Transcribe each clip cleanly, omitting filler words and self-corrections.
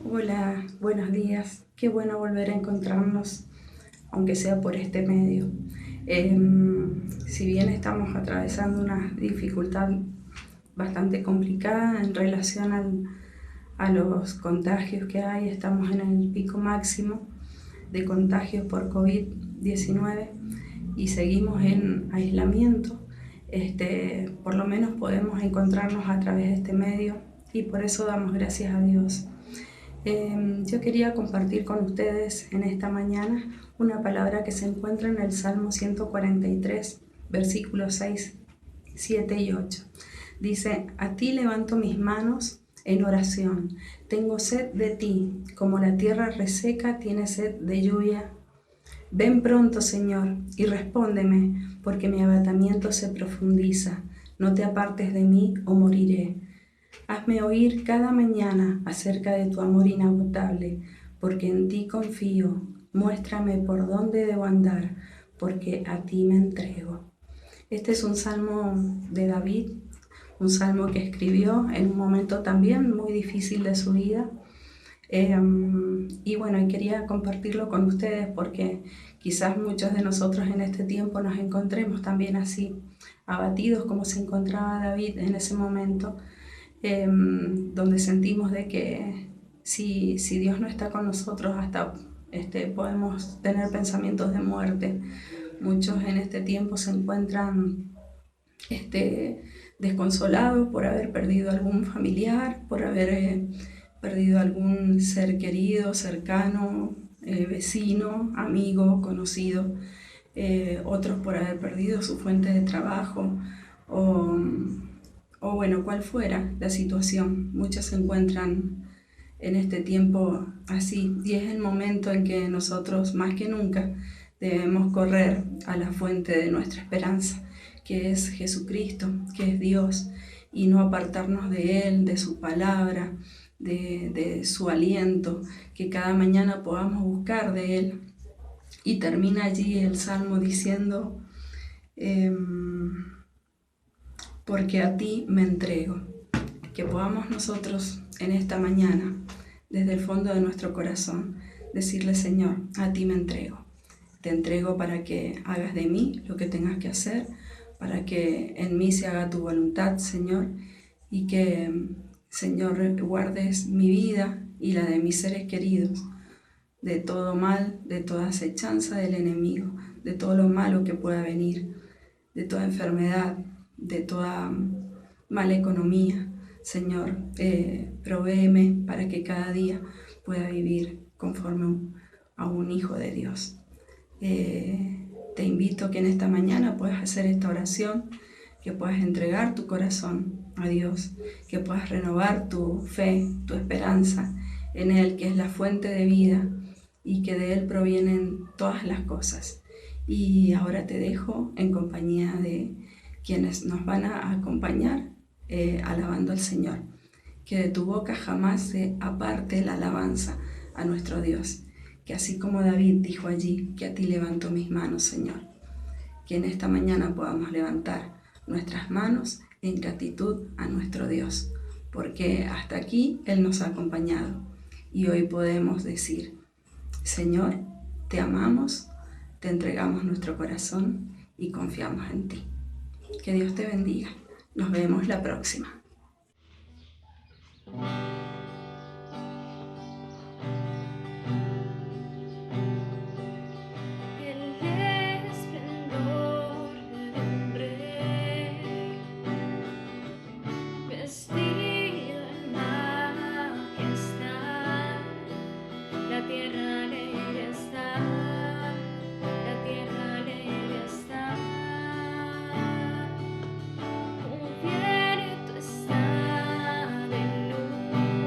Hola, buenos días. Qué bueno volver a encontrarnos, aunque sea por este medio. Si bien estamos atravesando una dificultad bastante complicada en relación a los contagios que hay, estamos en el pico máximo de contagios por COVID-19 y seguimos en aislamiento. Por lo menos podemos encontrarnos a través de este medio y por eso damos gracias a Dios. Yo quería compartir con ustedes en esta mañana una palabra que se encuentra en el Salmo 143, versículos 6, 7 y 8. Dice: a ti levanto mis manos en oración, tengo sed de ti, como la tierra reseca tiene sed de lluvia. Ven pronto, Señor, y respóndeme, porque mi abatamiento se profundiza. No te apartes de mí o moriré. Hazme oír cada mañana acerca de tu amor inagotable, porque en ti confío. Muéstrame por dónde debo andar, porque a ti me entrego. Este es un salmo de David, un salmo que escribió en un momento también muy difícil de su vida. Y bueno, quería compartirlo con ustedes porque quizás muchos de nosotros en este tiempo nos encontremos también así, abatidos como se encontraba David en ese momento. Donde sentimos de que si Dios no está con nosotros, hasta podemos tener pensamientos de muerte. Muchos en este tiempo se encuentran desconsolados por haber perdido algún familiar, por haber perdido algún ser querido, cercano, vecino, amigo, conocido. Otros por haber perdido su fuente de trabajo o bueno, cual fuera la situación. Muchos se encuentran en este tiempo así, y es el momento en que nosotros más que nunca debemos correr a la fuente de nuestra esperanza, que es Jesucristo, que es Dios, y no apartarnos de Él, de su palabra, de su aliento, que cada mañana podamos buscar de Él. Y termina allí el Salmo diciendo: porque a ti me entrego. Que podamos nosotros en esta mañana, desde el fondo de nuestro corazón, decirle: Señor, a ti me entrego. Te entrego para que hagas de mí lo que tengas que hacer, para que en mí se haga tu voluntad, Señor, y que, Señor, guardes mi vida y la de mis seres queridos de todo mal, de toda acechanza del enemigo, de todo lo malo que pueda venir, de toda enfermedad, de toda mala economía. Señor, provéeme para que cada día pueda vivir conforme a un hijo de Dios. Te invito a que en esta mañana puedas hacer esta oración, que puedas entregar tu corazón a Dios, que puedas renovar tu fe, tu esperanza en Él, que es la fuente de vida y que de Él provienen todas las cosas. Y ahora te dejo en compañía de quienes nos van a acompañar alabando al Señor. Que de tu boca jamás se aparte la alabanza a nuestro Dios. Que así como David dijo allí, que a ti levanto mis manos, Señor. Que en esta mañana podamos levantar nuestras manos en gratitud a nuestro Dios. Porque hasta aquí Él nos ha acompañado. Y hoy podemos decir: Señor, te amamos, te entregamos nuestro corazón y confiamos en ti. Que Dios te bendiga. Nos vemos la próxima. El esplendor de un rey, vestido en majestad, la tierra alegre está, la tierra alegre está, cubierto está de luz.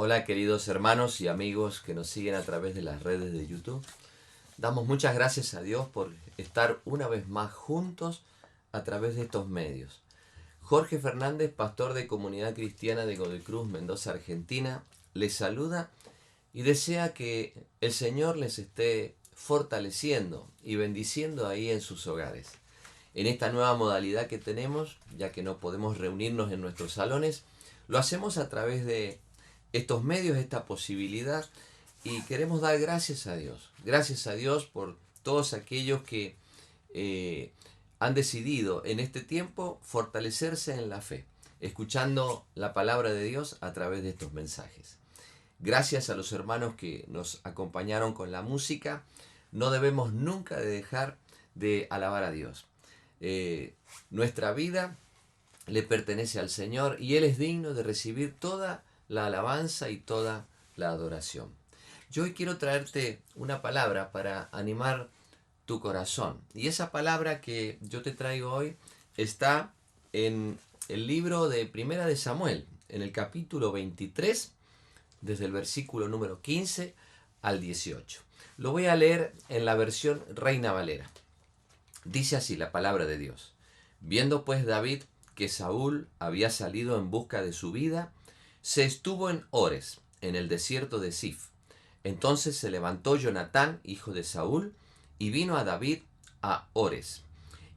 Hola queridos hermanos y amigos que nos siguen a través de las redes de YouTube. Damos muchas gracias a Dios por estar una vez más juntos a través de estos medios. Jorge Fernández, pastor de Comunidad Cristiana de Godoy Cruz, Mendoza, Argentina, les saluda y desea que el Señor les esté fortaleciendo y bendiciendo ahí en sus hogares. En esta nueva modalidad que tenemos, ya que no podemos reunirnos en nuestros salones, lo hacemos a través de estos medios, esta posibilidad, y queremos dar gracias a Dios. Gracias a Dios por todos aquellos que han decidido en este tiempo fortalecerse en la fe, escuchando la palabra de Dios a través de estos mensajes. Gracias a los hermanos que nos acompañaron con la música. No debemos nunca de dejar de alabar a Dios. Nuestra vida le pertenece al Señor y Él es digno de recibir toda la alabanza y toda la adoración. Yo hoy quiero traerte una palabra para animar tu corazón. Y esa palabra que yo te traigo hoy está en el libro de Primera de Samuel, en el capítulo 23, desde el versículo número 15 al 18. Lo voy a leer en la versión Reina Valera. Dice así la palabra de Dios. Viendo pues David que Saúl había salido en busca de su vida, se estuvo en Ores, en el desierto de Sif. Entonces se levantó Jonatán, hijo de Saúl, y vino a David a Ores,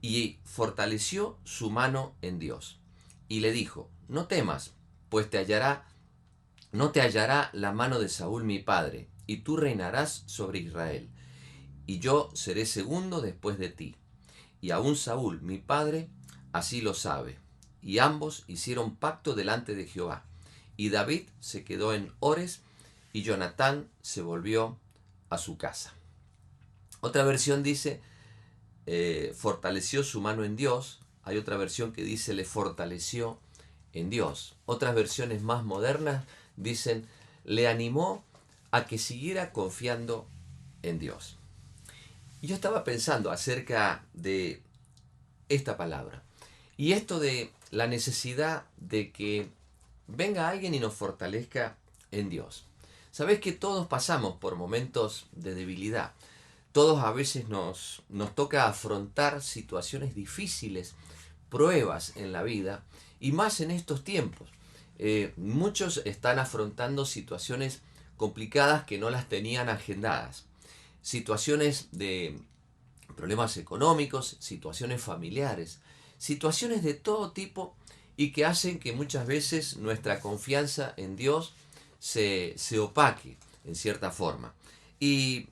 y fortaleció su mano en Dios. Y le dijo, no temas, pues no te hallará la mano de Saúl mi padre, y tú reinarás sobre Israel, y yo seré segundo después de ti. Y aún Saúl, mi padre, así lo sabe. Y ambos hicieron pacto delante de Jehová. Y David se quedó en Ores, y Jonatán se volvió a su casa. Otra versión dice, fortaleció su mano en Dios. Hay otra versión que dice, le fortaleció en Dios. Otras versiones más modernas dicen, le animó a que siguiera confiando en Dios. Y yo estaba pensando acerca de esta palabra. Y esto de la necesidad de que venga alguien y nos fortalezca en Dios. Sabes que todos pasamos por momentos de debilidad. Todos a veces nos toca afrontar situaciones difíciles, pruebas en la vida, y más en estos tiempos. Muchos están afrontando situaciones complicadas que no las tenían agendadas. Situaciones de problemas económicos, situaciones familiares, situaciones de todo tipo y que hacen que muchas veces nuestra confianza en Dios se opaque en cierta forma. Y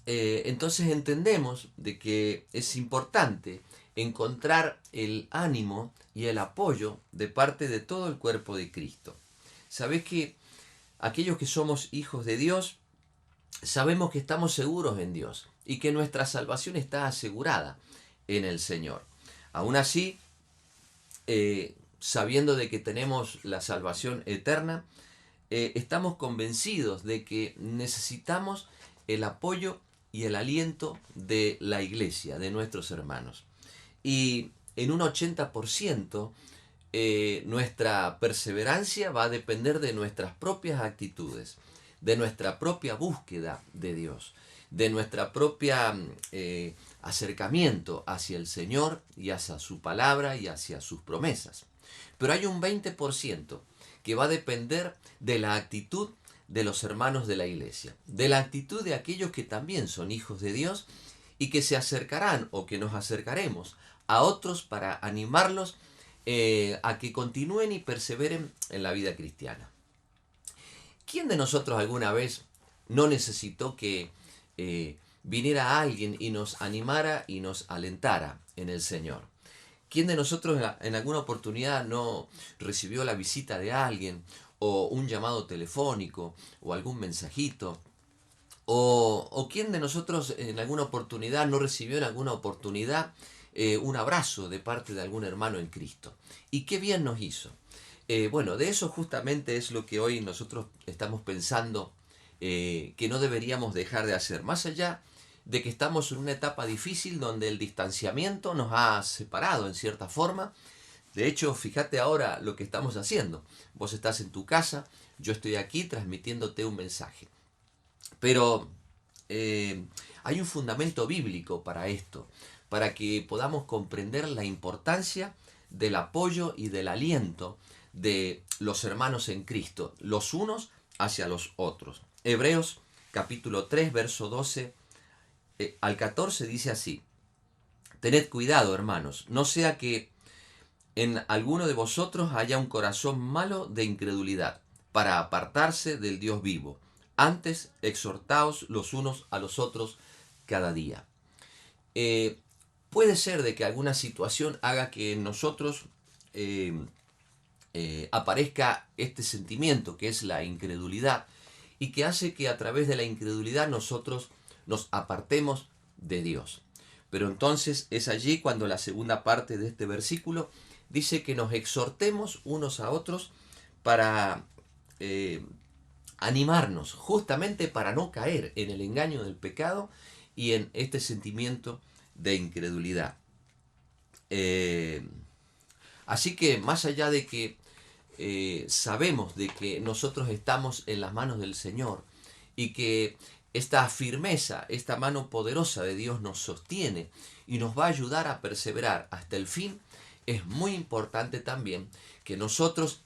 entonces entendemos de que es importante encontrar el ánimo y el apoyo de parte de todo el cuerpo de Cristo. Sabés que aquellos que somos hijos de Dios, sabemos que estamos seguros en Dios y que nuestra salvación está asegurada en el Señor. Aún así, sabiendo de que tenemos la salvación eterna, estamos convencidos de que necesitamos el apoyo y el aliento de la iglesia, de nuestros hermanos. Y en un 80%, nuestra perseverancia va a depender de nuestras propias actitudes, de nuestra propia búsqueda de Dios, de nuestra propia acercamiento hacia el Señor y hacia su palabra y hacia sus promesas. Pero hay un 20% que va a depender de la actitud de los hermanos de la iglesia, de la actitud de aquellos que también son hijos de Dios y que se acercarán o que nos acercaremos a otros para animarlos a que continúen y perseveren en la vida cristiana. ¿Quién de nosotros alguna vez no necesitó que viniera alguien y nos animara y nos alentara en el Señor? ¿Quién de nosotros en alguna oportunidad no recibió la visita de alguien o un llamado telefónico o algún mensajito? ¿O quién de nosotros en alguna oportunidad no recibió en alguna oportunidad un abrazo de parte de algún hermano en Cristo? ¿Y qué bien nos hizo? Bueno, de eso justamente es lo que hoy nosotros estamos pensando que no deberíamos dejar de hacer. Más allá de que estamos en una etapa difícil donde el distanciamiento nos ha separado en cierta forma, De hecho, fíjate ahora lo que estamos haciendo. Vos estás en tu casa, yo estoy aquí transmitiéndote un mensaje. Pero hay un fundamento bíblico para esto, para que podamos comprender la importancia del apoyo y del aliento de los hermanos en Cristo, los unos hacia los otros. Hebreos capítulo 3, verso 12 al 14 dice así: Tened cuidado, hermanos, no sea que en alguno de vosotros haya un corazón malo de incredulidad, para apartarse del Dios vivo. Antes, exhortaos los unos a los otros cada día. Puede ser de que alguna situación haga que en nosotros aparezca este sentimiento que es la incredulidad y que hace que a través de la incredulidad nosotros nos apartemos de Dios. Pero entonces es allí cuando la segunda parte de este versículo dice que nos exhortemos unos a otros para animarnos, justamente para no caer en el engaño del pecado y en este sentimiento de incredulidad. Así que más allá de que sabemos de que nosotros estamos en las manos del Señor y que esta firmeza, esta mano poderosa de Dios nos sostiene y nos va a ayudar a perseverar hasta el fin, es muy importante también que nosotros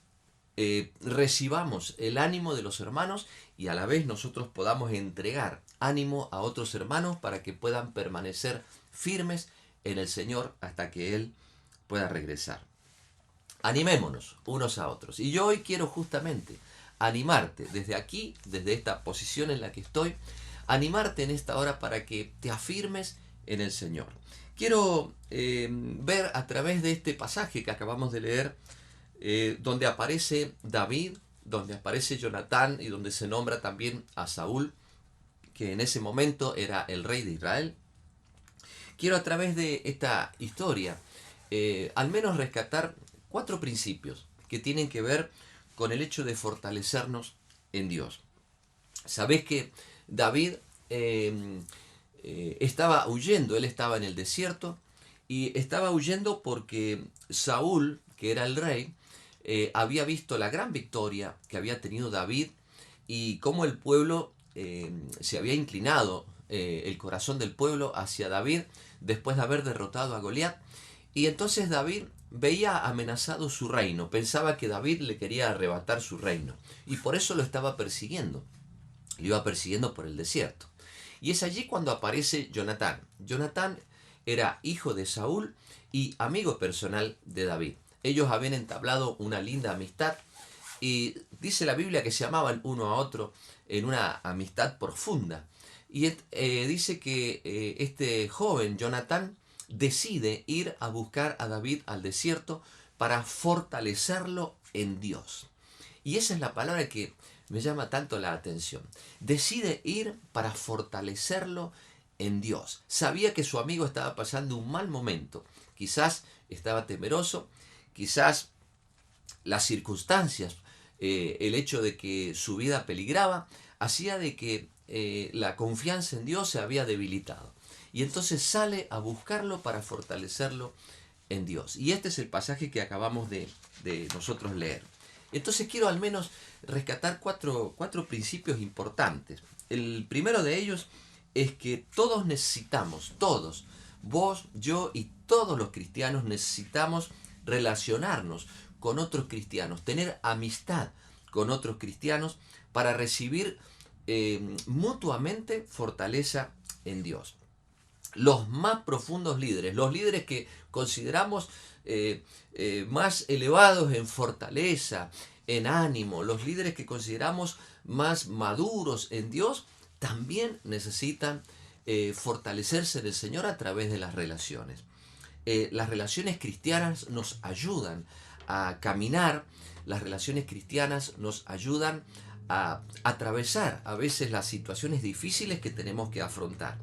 recibamos el ánimo de los hermanos y a la vez nosotros podamos entregar ánimo a otros hermanos para que puedan permanecer firmes en el Señor hasta que Él pueda regresar. Animémonos unos a otros. Y yo hoy quiero justamente animarte desde aquí, desde esta posición en la que estoy, animarte en esta hora para que te afirmes en el Señor. Quiero ver a través de este pasaje que acabamos de leer, donde aparece David, donde aparece Jonatán y donde se nombra también a Saúl, que en ese momento era el rey de Israel. Quiero a través de esta historia al menos rescatar 4 principios que tienen que ver con el hecho de fortalecernos en Dios. Sabés que David estaba huyendo, él estaba en el desierto y estaba huyendo porque Saúl, que era el rey, había visto la gran victoria que había tenido David y cómo el pueblo se había inclinado, el corazón del pueblo hacia David después de haber derrotado a Goliat. Y entonces David veía amenazado su reino, pensaba que David le quería arrebatar su reino y por eso lo estaba persiguiendo, lo iba persiguiendo por el desierto. Y es allí cuando aparece Jonatán. Jonatán era hijo de Saúl y amigo personal de David. Ellos habían entablado una linda amistad y dice la Biblia que se amaban uno a otro en una amistad profunda. Y dice que este joven Jonatán decide ir a buscar a David al desierto para fortalecerlo en Dios. Y esa es la palabra que me llama tanto la atención. Decide ir para fortalecerlo en Dios. Sabía que su amigo estaba pasando un mal momento. Quizás estaba temeroso, quizás las circunstancias, el hecho de que su vida peligraba, hacía de que la confianza en Dios se había debilitado. Y entonces sale a buscarlo para fortalecerlo en Dios. Y este es el pasaje que acabamos de nosotros leer. Entonces quiero al menos rescatar cuatro principios importantes. El primero de ellos es que todos necesitamos, todos, vos, yo y todos los cristianos necesitamos relacionarnos con otros cristianos, tener amistad con otros cristianos para recibir mutuamente fortaleza en Dios. Los más profundos líderes, los líderes que consideramos más elevados en fortaleza, en ánimo, los líderes que consideramos más maduros en Dios, también necesitan fortalecerse en el Señor a través de las relaciones. Las relaciones cristianas nos ayudan a caminar, las relaciones cristianas nos ayudan a atravesar a veces las situaciones difíciles que tenemos que afrontar.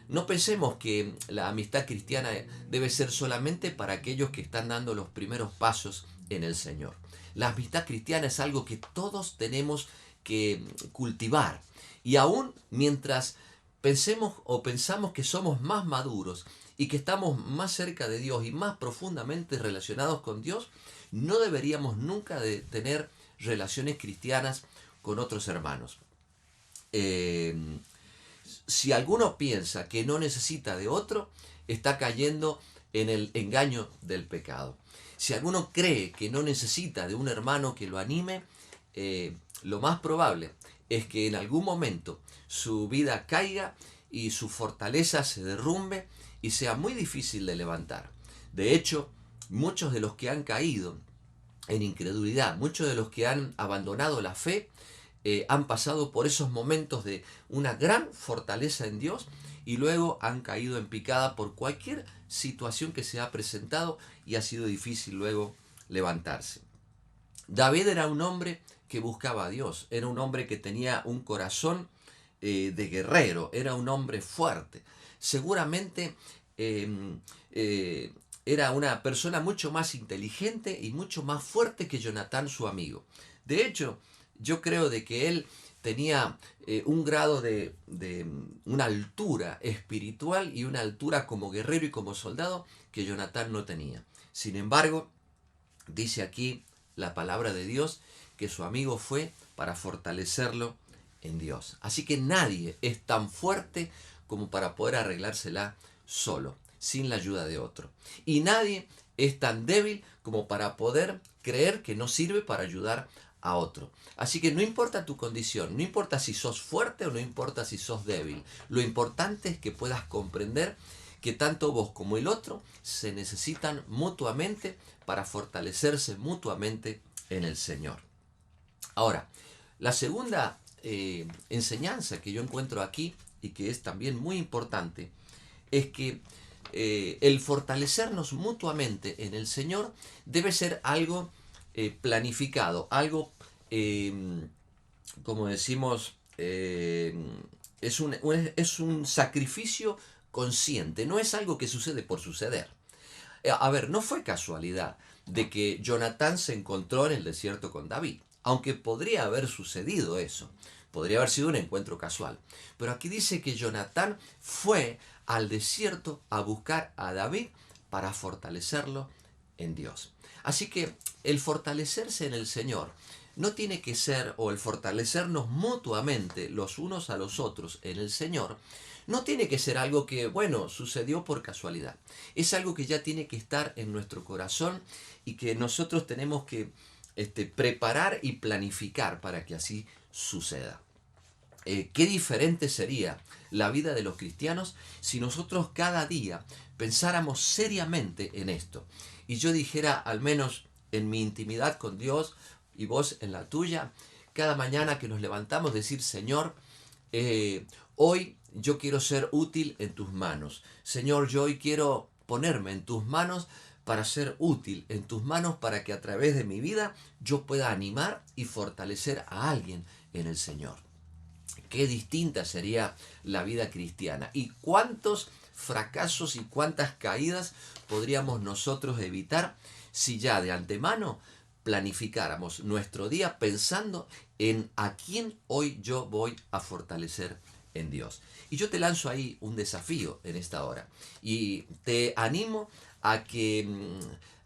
No pensemos que la amistad cristiana debe ser solamente para aquellos que están dando los primeros pasos en el Señor. La amistad cristiana es algo que todos tenemos que cultivar. Y aún mientras pensamos que somos más maduros y que estamos más cerca de Dios y más profundamente relacionados con Dios, no deberíamos nunca de tener relaciones cristianas con otros hermanos. Si alguno piensa que no necesita de otro, está cayendo en el engaño del pecado. Si alguno cree que no necesita de un hermano que lo anime, lo más probable es que en algún momento su vida caiga y su fortaleza se derrumbe y sea muy difícil de levantar. De hecho, muchos de los que han caído en incredulidad, muchos de los que han abandonado la fe, han pasado por esos momentos de una gran fortaleza en Dios y luego han caído en picada por cualquier situación que se ha presentado y ha sido difícil luego levantarse. David era un hombre que buscaba a Dios, era un hombre que tenía un corazón de guerrero, era un hombre fuerte. Seguramente era una persona mucho más inteligente y mucho más fuerte que Jonatán, su amigo. De hecho, yo creo de que él tenía un grado de una altura espiritual y una altura como guerrero y como soldado que Jonatán no tenía. Sin embargo, dice aquí la palabra de Dios que su amigo fue para fortalecerlo en Dios. Así que nadie es tan fuerte como para poder arreglársela solo, sin la ayuda de otro. Y nadie es tan débil como para poder creer que no sirve para ayudar a otro. Así que no importa tu condición, no importa si sos fuerte o no importa si sos débil. Lo importante es que puedas comprender que tanto vos como el otro se necesitan mutuamente para fortalecerse mutuamente en el Señor. Ahora, la segunda enseñanza que yo encuentro aquí y que es también muy importante es que el fortalecernos mutuamente en el Señor debe ser algo planificado, algo, como decimos, es un sacrificio consciente, no es algo que sucede por suceder. A ver, no fue casualidad de que Jonatán se encontró en el desierto con David, aunque podría haber sucedido eso, podría haber sido un encuentro casual. Pero aquí dice que Jonatán fue al desierto a buscar a David para fortalecerlo en Dios. Así que el fortalecerse en el Señor no tiene que ser, o el fortalecernos mutuamente los unos a los otros en el Señor, no tiene que ser algo que, bueno, sucedió por casualidad. Es algo que ya tiene que estar en nuestro corazón y que nosotros tenemos que preparar y planificar para que así suceda. Qué diferente sería la vida de los cristianos si nosotros cada día pensáramos seriamente en esto. Y yo dijera, al menos en mi intimidad con Dios y vos en la tuya, cada mañana que nos levantamos, decir, Señor, hoy yo quiero ser útil en tus manos. Señor, yo hoy quiero ponerme en tus manos para ser útil en tus manos, para que a través de mi vida yo pueda animar y fortalecer a alguien en el Señor. Qué distinta sería la vida cristiana y cuántos fracasos y cuántas caídas podríamos nosotros evitar si ya de antemano planificáramos nuestro día pensando en a quién hoy yo voy a fortalecer en Dios. Y yo te lanzo ahí un desafío en esta hora y te animo a que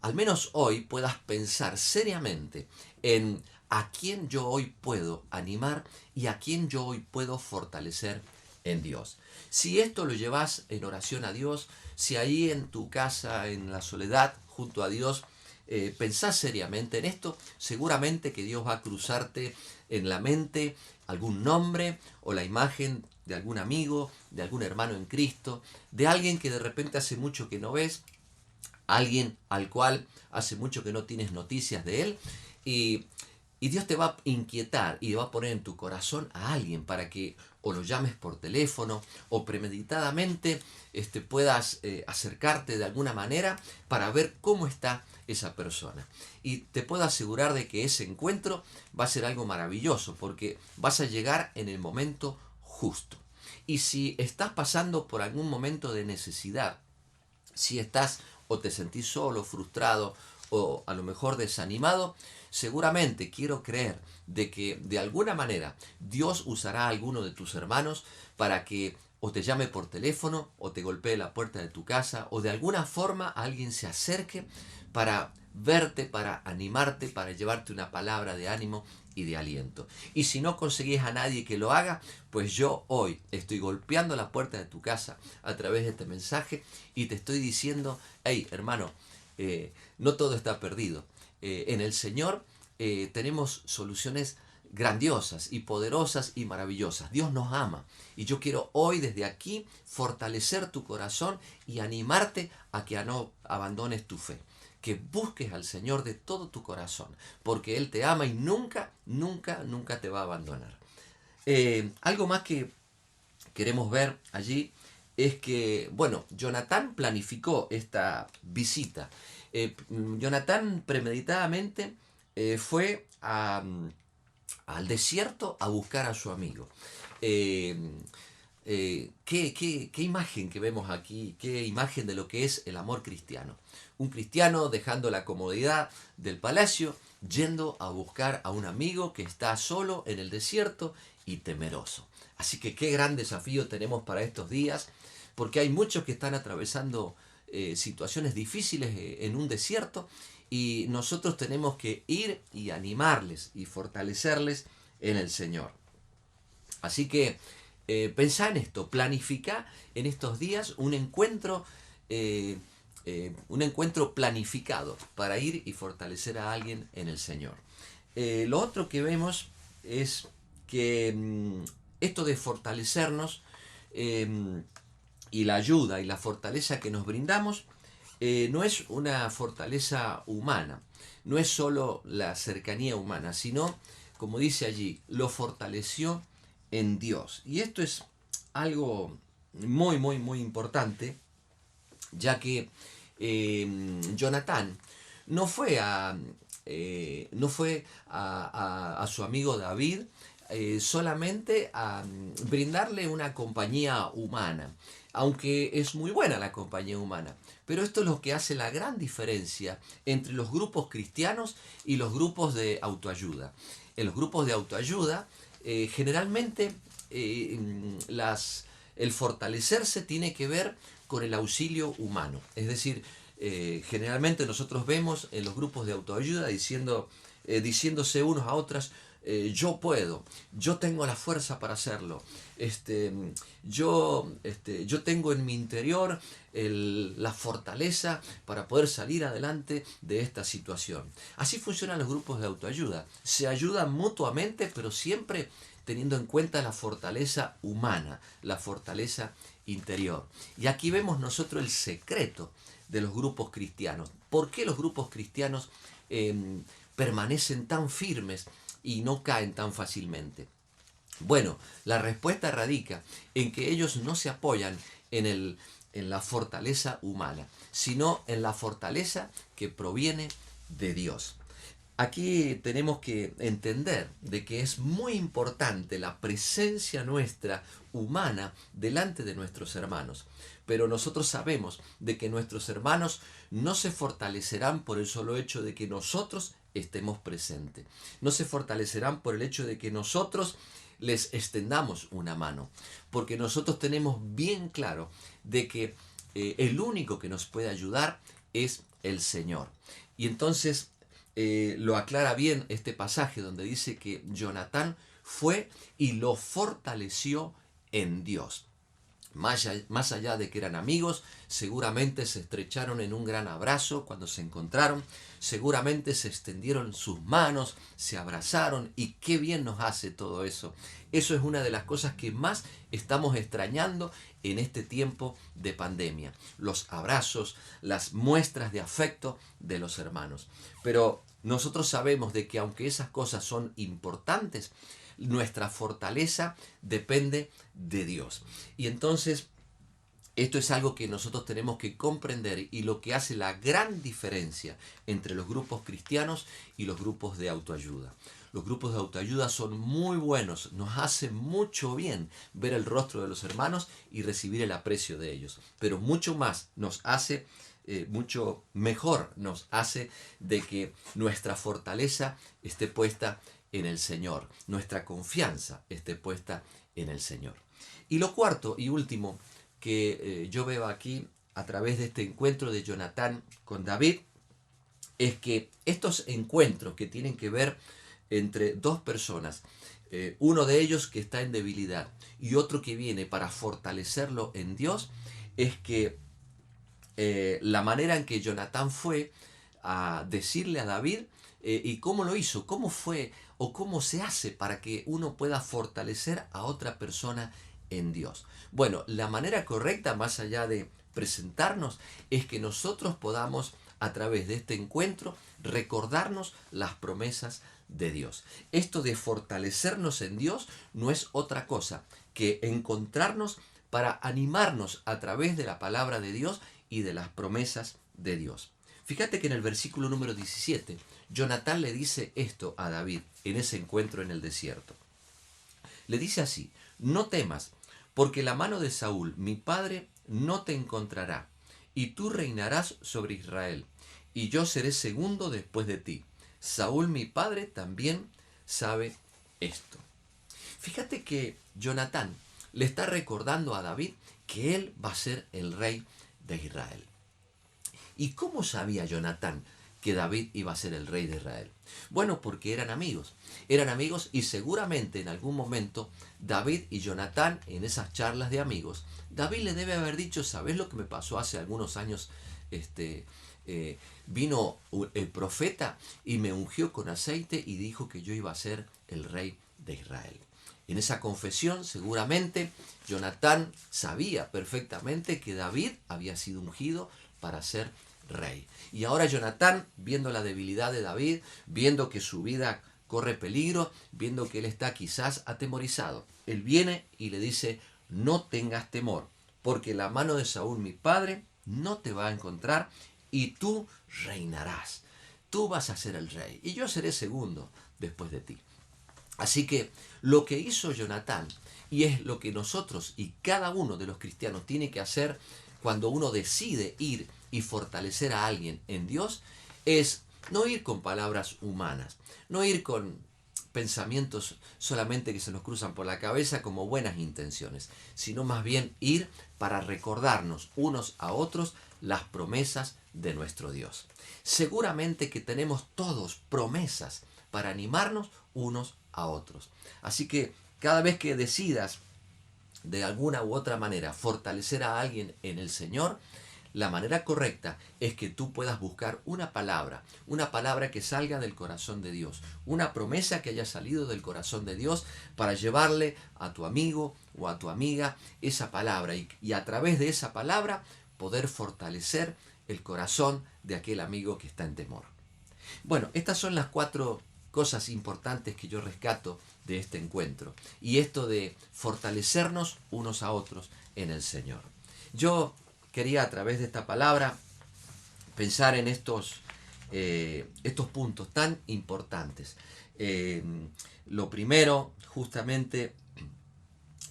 al menos hoy puedas pensar seriamente en a quién yo hoy puedo animar y a quién yo hoy puedo fortalecer en Dios. Si esto lo llevas en oración a Dios, si ahí en tu casa, en la soledad, junto a Dios, pensás seriamente en esto, seguramente que Dios va a cruzarte en la mente algún nombre o la imagen de algún amigo, de algún hermano en Cristo, de alguien que de repente hace mucho que no ves, alguien al cual hace mucho que no tienes noticias de él, y Dios te va a inquietar y va a poner en tu corazón a alguien para que o lo llames por teléfono o premeditadamente puedas acercarte de alguna manera para ver cómo está esa persona. Y te puedo asegurar de que ese encuentro va a ser algo maravilloso porque vas a llegar en el momento justo. Y si estás pasando por algún momento de necesidad, si estás o te sentís solo, frustrado o a lo mejor desanimado, seguramente quiero creer de que de alguna manera Dios usará a alguno de tus hermanos para que o te llame por teléfono, o te golpee la puerta de tu casa, o de alguna forma alguien se acerque para verte, para animarte, para llevarte una palabra de ánimo y de aliento. Y si no conseguís a nadie que lo haga, pues yo hoy estoy golpeando la puerta de tu casa a través de este mensaje y te estoy diciendo, hey hermano, no todo está perdido. En el Señor tenemos soluciones grandiosas y poderosas y maravillosas. Dios nos ama y yo quiero hoy desde aquí fortalecer tu corazón y animarte a que no abandones tu fe, que busques al Señor de todo tu corazón, porque Él te ama y nunca, nunca, nunca te va a abandonar. Algo más que queremos ver allí es que, bueno, Jonatán planificó esta visita. Jonatán premeditadamente fue al desierto a buscar a su amigo. ¿Qué imagen que vemos aquí? ¿Qué imagen de lo que es el amor cristiano? Un cristiano dejando la comodidad del palacio, yendo a buscar a un amigo que está solo en el desierto y temeroso. Así que qué gran desafío tenemos para estos días, porque hay muchos que están atravesando situaciones difíciles en un desierto y nosotros tenemos que ir y animarles y fortalecerles en el Señor. Así que pensá en esto, planifica en estos días un encuentro planificado para ir y fortalecer a alguien en el Señor. Lo otro que vemos es que esto de fortalecernos y la ayuda y la fortaleza que nos brindamos no es una fortaleza humana, no es solo la cercanía humana, sino, como dice allí, lo fortaleció en Dios. Y esto es algo muy, muy, muy importante, ya que Jonatán no fue a su amigo David solamente a brindarle una compañía humana, aunque es muy buena la compañía humana. Pero esto es lo que hace la gran diferencia entre los grupos cristianos y los grupos de autoayuda. En los grupos de autoayuda, generalmente el fortalecerse tiene que ver con el auxilio humano. Es decir, generalmente nosotros vemos en los grupos de autoayuda diciéndose unos a otros, yo puedo, yo tengo la fuerza para hacerlo, yo tengo en mi interior la fortaleza para poder salir adelante de esta situación. Así funcionan los grupos de autoayuda, se ayudan mutuamente, pero siempre teniendo en cuenta la fortaleza humana, la fortaleza interior. Y aquí vemos nosotros el secreto de los grupos cristianos. ¿Por qué los grupos cristianos permanecen tan firmes y no caen tan fácilmente? Bueno, la respuesta radica en que ellos no se apoyan en la fortaleza humana, sino en la fortaleza que proviene de Dios. Aquí tenemos que entender de que es muy importante la presencia nuestra humana delante de nuestros hermanos. Pero nosotros sabemos de que nuestros hermanos no se fortalecerán por el solo hecho de que nosotros estemos presentes. No se fortalecerán por el hecho de que nosotros les extendamos una mano. Porque nosotros tenemos bien claro de que el único que nos puede ayudar es el Señor. Y entonces lo aclara bien este pasaje donde dice que Jonatán fue y lo fortaleció en Dios. Más allá de que eran amigos, seguramente se estrecharon en un gran abrazo cuando se encontraron, seguramente se extendieron sus manos, se abrazaron y qué bien nos hace todo eso. Eso es una de las cosas que más estamos extrañando en este tiempo de pandemia. Los abrazos, las muestras de afecto de los hermanos. Pero nosotros sabemos de que aunque esas cosas son importantes, nuestra fortaleza depende de Dios. Y entonces, esto es algo que nosotros tenemos que comprender y lo que hace la gran diferencia entre los grupos cristianos y los grupos de autoayuda. Los grupos de autoayuda son muy buenos, nos hace mucho bien ver el rostro de los hermanos y recibir el aprecio de ellos, pero mucho más nos hace mucho mejor nos hace de que nuestra fortaleza esté puesta en el Señor, nuestra confianza esté puesta en el Señor. Y lo cuarto y último que yo veo aquí a través de este encuentro de Jonatán con David es que estos encuentros que tienen que ver entre dos personas, uno de ellos que está en debilidad y otro que viene para fortalecerlo en Dios, es que la manera en que Jonatán fue a decirle a David y cómo lo hizo, cómo fue o cómo se hace para que uno pueda fortalecer a otra persona en Dios. Bueno, la manera correcta, más allá de presentarnos, es que nosotros podamos a través de este encuentro recordarnos las promesas de Dios. Esto de fortalecernos en Dios no es otra cosa que encontrarnos para animarnos a través de la palabra de Dios y de las promesas de Dios. Fíjate que en el versículo número 17, Jonatán le dice esto a David en ese encuentro en el desierto. Le dice así: no temas, porque la mano de Saúl, mi padre, no te encontrará, y tú reinarás sobre Israel, y yo seré segundo después de ti. Saúl, mi padre, también sabe esto. Fíjate que Jonatán le está recordando a David que él va a ser el rey de Israel. ¿Y cómo sabía Jonatán que David iba a ser el rey de Israel? Bueno, porque eran amigos y seguramente en algún momento David y Jonatán, en esas charlas de amigos, David le debe haber dicho: ¿sabes lo que me pasó hace algunos años? Vino el profeta y me ungió con aceite y dijo que yo iba a ser el rey de Israel. En esa confesión seguramente Jonatán sabía perfectamente que David había sido ungido para ser rey. Y ahora Jonatán, viendo la debilidad de David, viendo que su vida corre peligro, viendo que él está quizás atemorizado, él viene y le dice: no tengas temor, porque la mano de Saúl, mi padre, no te va a encontrar y tú reinarás. Tú vas a ser el rey y yo seré segundo después de ti. Así que lo que hizo Jonatán, y es lo que nosotros y cada uno de los cristianos tiene que hacer cuando uno decide ir y fortalecer a alguien en Dios, es no ir con palabras humanas, no ir con pensamientos solamente que se nos cruzan por la cabeza como buenas intenciones, sino más bien ir para recordarnos unos a otros las promesas de nuestro Dios. Seguramente que tenemos todos promesas para animarnos unos a otros. Así que cada vez que decidas de alguna u otra manera fortalecer a alguien en el Señor, la manera correcta es que tú puedas buscar una palabra que salga del corazón de Dios, una promesa que haya salido del corazón de Dios para llevarle a tu amigo o a tu amiga esa palabra y a través de esa palabra poder fortalecer el corazón de aquel amigo que está en temor. Bueno, estas son las 4 cosas importantes que yo rescato de este encuentro y esto de fortalecernos unos a otros en el Señor. Yo quería a través de esta palabra pensar en estos puntos tan importantes. Lo primero justamente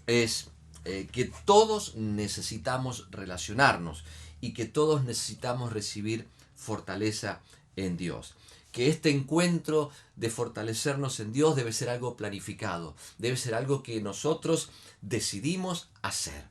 es que todos necesitamos relacionarnos y que todos necesitamos recibir fortaleza en Dios. Que este encuentro de fortalecernos en Dios debe ser algo planificado, debe ser algo que nosotros decidimos hacer.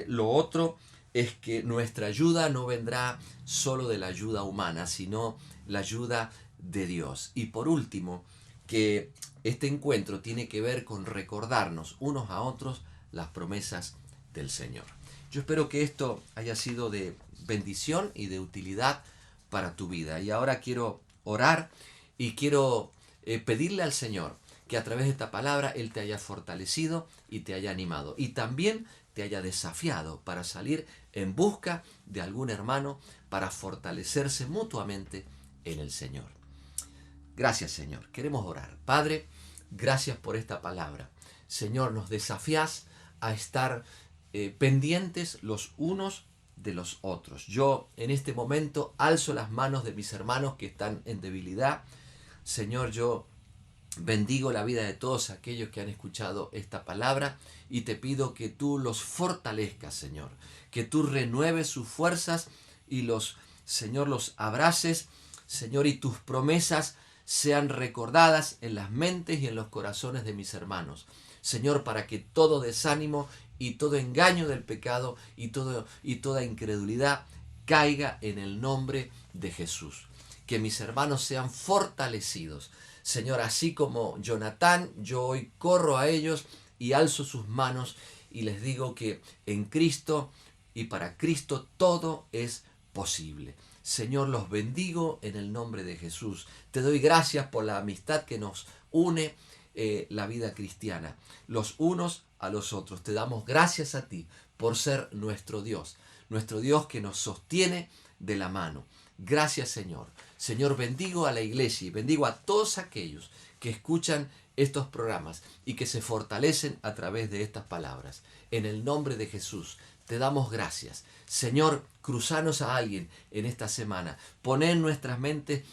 Lo otro es que nuestra ayuda no vendrá solo de la ayuda humana, sino la ayuda de Dios. Y por último, que este encuentro tiene que ver con recordarnos unos a otros las promesas del Señor. Yo espero que esto haya sido de bendición y de utilidad para tu vida. Y ahora quiero orar y quiero pedirle al Señor que a través de esta palabra Él te haya fortalecido y te haya animado. Y también te haya desafiado para salir en busca de algún hermano para fortalecerse mutuamente en el Señor. Gracias, Señor. Queremos orar. Padre, gracias por esta palabra. Señor, nos desafías a estar pendientes los unos de los otros. Yo en este momento alzo las manos de mis hermanos que están en debilidad. Señor, yo bendigo la vida de todos aquellos que han escuchado esta palabra y te pido que tú los fortalezcas, Señor, que tú renueves sus fuerzas y Señor, los abraces, Señor, y tus promesas sean recordadas en las mentes y en los corazones de mis hermanos. Señor, para que todo desánimo y todo engaño del pecado y toda incredulidad caiga en el nombre de Jesús. Que mis hermanos sean fortalecidos. Señor, así como Jonatán, yo hoy corro a ellos y alzo sus manos y les digo que en Cristo y para Cristo todo es posible. Señor, los bendigo en el nombre de Jesús. Te doy gracias por la amistad que nos une la vida cristiana, los unos a los otros. Te damos gracias a ti por ser nuestro Dios que nos sostiene de la mano. Gracias, Señor. Señor, bendigo a la iglesia y bendigo a todos aquellos que escuchan estos programas y que se fortalecen a través de estas palabras. En el nombre de Jesús, te damos gracias. Señor, cruzanos a alguien en esta semana. Pon en nuestras mentes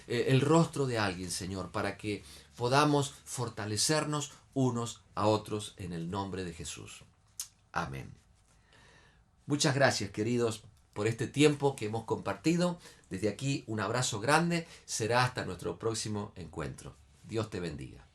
el rostro de alguien, Señor, para que podamos fortalecernos unos a otros en el nombre de Jesús. Amén. Muchas gracias, queridos, por este tiempo que hemos compartido. Desde aquí, un abrazo grande. Será hasta nuestro próximo encuentro. Dios te bendiga.